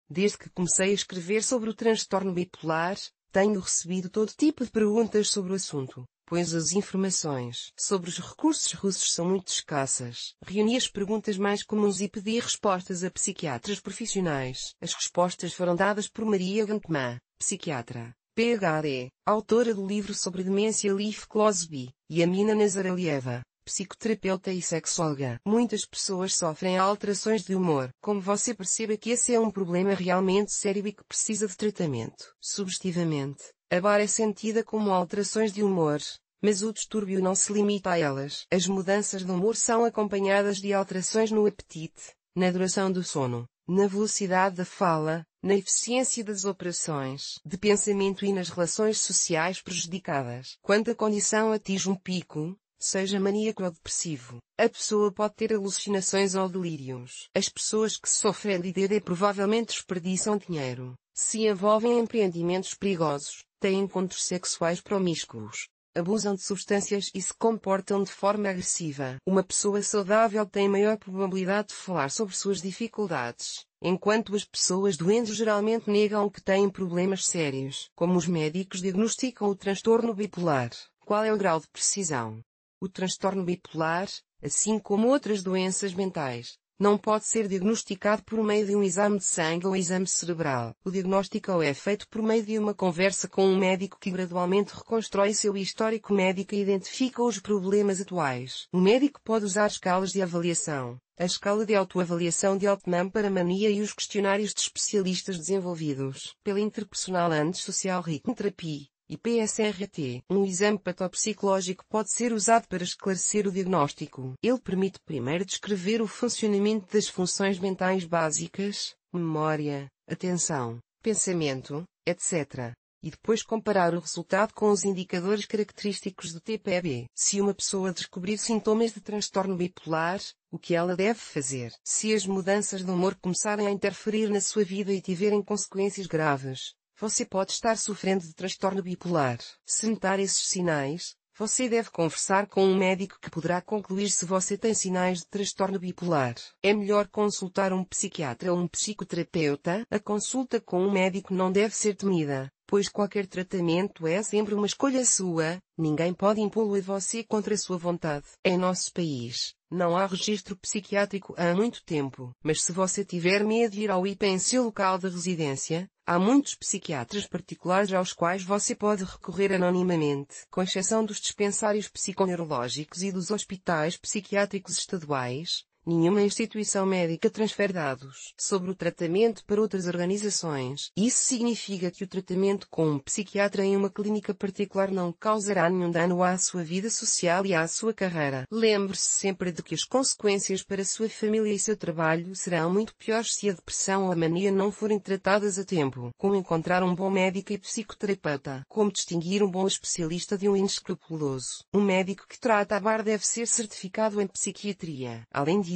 Desde que comecei a escrever sobre o transtorno bipolar, tenho recebido todo tipo de perguntas sobre o assunto, pois as informações sobre os recursos russos são muito escassas. Reuni as perguntas mais comuns e pedi respostas a psiquiatras profissionais. As respostas foram dadas por Maria Gantman, psiquiatra, PhD, autora do livro sobre demência Leif Closby, e Amina Nazaralieva, psicoterapeuta e sexóloga. Muitas pessoas sofrem alterações de humor. Como você percebe que esse é um problema realmente sério e que precisa de tratamento. Subjetivamente, a BAR é sentida como alterações de humor, mas o distúrbio não se limita a elas. As mudanças de humor são acompanhadas de alterações no apetite, na duração do sono, na velocidade da fala, na eficiência das operações de pensamento e nas relações sociais prejudicadas. Quando a condição atinge um pico, seja maníaco ou depressivo, a pessoa pode ter alucinações ou delírios. As pessoas que sofrem de IDD provavelmente desperdiçam dinheiro, se envolvem em empreendimentos perigosos, têm encontros sexuais promíscuos, abusam de substâncias e se comportam de forma agressiva. Uma pessoa saudável tem maior probabilidade de falar sobre suas dificuldades, enquanto as pessoas doentes geralmente negam que têm problemas sérios. Como os médicos diagnosticam o transtorno bipolar? Qual é o grau de precisão? O transtorno bipolar, assim como outras doenças mentais, não pode ser diagnosticado por meio de um exame de sangue ou exame cerebral. O diagnóstico é feito por meio de uma conversa com um médico que gradualmente reconstrói seu histórico médico e identifica os problemas atuais. O médico pode usar escalas de avaliação, a escala de autoavaliação de Altman para mania e os questionários de especialistas desenvolvidos pela Interpersonal and Social Hypnotherapy, e PSRT. Um exame patopsicológico pode ser usado para esclarecer o diagnóstico. Ele permite primeiro descrever o funcionamento das funções mentais básicas, memória, atenção, pensamento, etc., e depois comparar o resultado com os indicadores característicos do TPB. Se uma pessoa descobrir sintomas de transtorno bipolar, o que ela deve fazer? Se as mudanças de humor começarem a interferir na sua vida e tiverem consequências graves, você pode estar sofrendo de transtorno bipolar. Se notar esses sinais, você deve conversar com um médico que poderá concluir se você tem sinais de transtorno bipolar. É melhor consultar um psiquiatra ou um psicoterapeuta. A consulta com um médico não deve ser temida, pois qualquer tratamento é sempre uma escolha sua, ninguém pode impô-lo a você contra a sua vontade. Em nosso país, não há registro psiquiátrico há muito tempo, mas se você tiver medo de ir ao IPA em seu local de residência, há muitos psiquiatras particulares aos quais você pode recorrer anonimamente, com exceção dos dispensários psiconeurológicos e dos hospitais psiquiátricos estaduais. Nenhuma instituição médica transfere dados sobre o tratamento para outras organizações. Isso significa que o tratamento com um psiquiatra em uma clínica particular não causará nenhum dano à sua vida social e à sua carreira. Lembre-se sempre de que as consequências para sua família e seu trabalho serão muito piores se a depressão ou a mania não forem tratadas a tempo. Como encontrar um bom médico e psicoterapeuta? Como distinguir um bom especialista de um inescrupuloso? Um médico que trata a BAR deve ser certificado em psiquiatria. Além disso,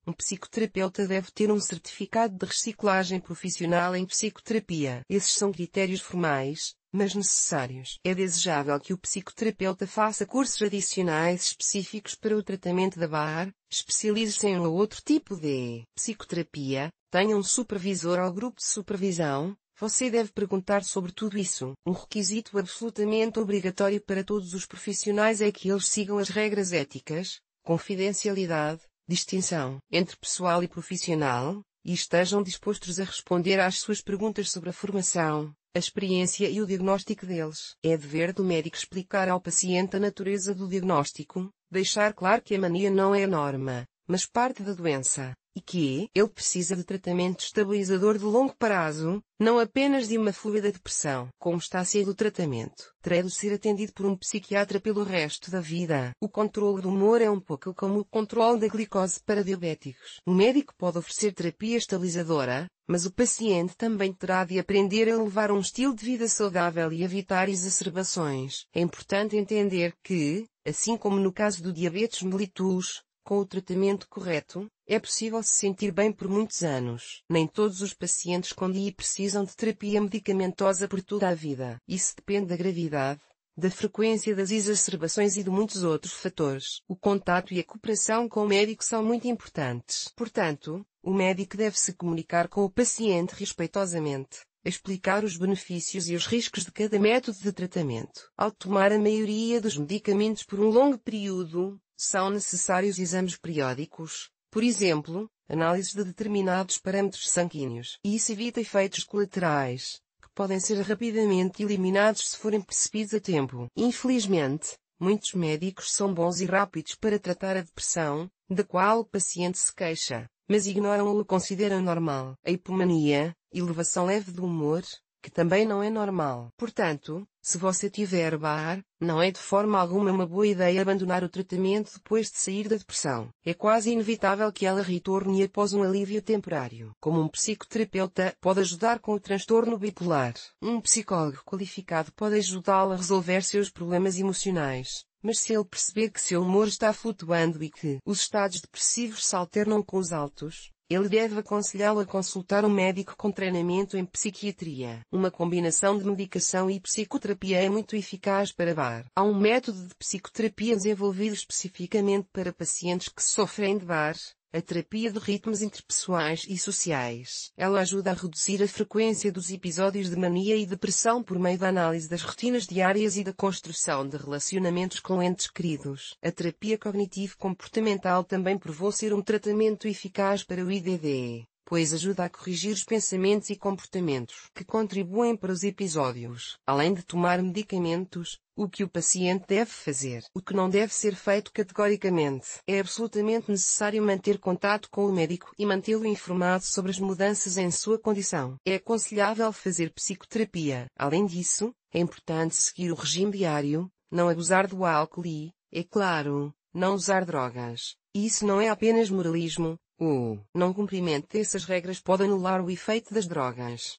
um psicoterapeuta deve ter um certificado de reciclagem profissional em psicoterapia. Esses são critérios formais, mas necessários. É desejável que o psicoterapeuta faça cursos adicionais específicos para o tratamento da BAR, especialize-se em um outro tipo de psicoterapia, tenha um supervisor ou grupo de supervisão. Você deve perguntar sobre tudo isso. Um requisito absolutamente obrigatório para todos os profissionais é que eles sigam as regras éticas, confidencialidade, distinção entre pessoal e profissional, e estejam dispostos a responder às suas perguntas sobre a formação, a experiência e o diagnóstico deles. É dever do médico explicar ao paciente a natureza do diagnóstico, deixar claro que a mania não é a norma, mas parte da doença, e que ele precisa de tratamento estabilizador de longo prazo, não apenas de uma fluida depressão. Como está sendo o tratamento? Terá de ser atendido por um psiquiatra pelo resto da vida. O controle do humor é um pouco como o controle da glicose para diabéticos. O médico pode oferecer terapia estabilizadora, mas o paciente também terá de aprender a levar um estilo de vida saudável e evitar exacerbações. É importante entender que, assim como no caso do diabetes mellitus, com o tratamento correto, é possível se sentir bem por muitos anos. Nem todos os pacientes com DI precisam de terapia medicamentosa por toda a vida. Isso depende da gravidade, da frequência das exacerbações e de muitos outros fatores. O contato e a cooperação com o médico são muito importantes. Portanto, o médico deve se comunicar com o paciente respeitosamente, explicar os benefícios e os riscos de cada método de tratamento. Ao tomar a maioria dos medicamentos por um longo período, são necessários exames periódicos, por exemplo, análises de determinados parâmetros sanguíneos. E isso evita efeitos colaterais, que podem ser rapidamente eliminados se forem percebidos a tempo. Infelizmente, muitos médicos são bons e rápidos para tratar a depressão, da qual o paciente se queixa, mas ignoram ou o consideram normal. A hipomania, elevação leve do humor, que também não é normal. Portanto, se você tiver bar, não é de forma alguma uma boa ideia abandonar o tratamento depois de sair da depressão. É quase inevitável que ela retorne após um alívio temporário. Como um psicoterapeuta pode ajudar com o transtorno bipolar, um psicólogo qualificado pode ajudá-lo a resolver seus problemas emocionais. Mas se ele perceber que seu humor está flutuando e que os estados depressivos se alternam com os altos, ele deve aconselhá-lo a consultar um médico com treinamento em psiquiatria. Uma combinação de medicação e psicoterapia é muito eficaz para bar. Há um método de psicoterapia desenvolvido especificamente para pacientes que sofrem de bar, a terapia de ritmos interpessoais e sociais. Ela ajuda a reduzir a frequência dos episódios de mania e depressão por meio da análise das rotinas diárias e da construção de relacionamentos com entes queridos. A terapia cognitivo-comportamental também provou ser um tratamento eficaz para o IDD, pois ajuda a corrigir os pensamentos e comportamentos que contribuem para os episódios. Além de tomar medicamentos, o que o paciente deve fazer? O que não deve ser feito categoricamente. É absolutamente necessário manter contato com o médico e mantê-lo informado sobre as mudanças em sua condição. É aconselhável fazer psicoterapia. Além disso, é importante seguir o regime diário, não abusar do álcool e, é claro, não usar drogas. Isso não é apenas moralismo. O não cumprimento dessas regras pode anular o efeito das drogas.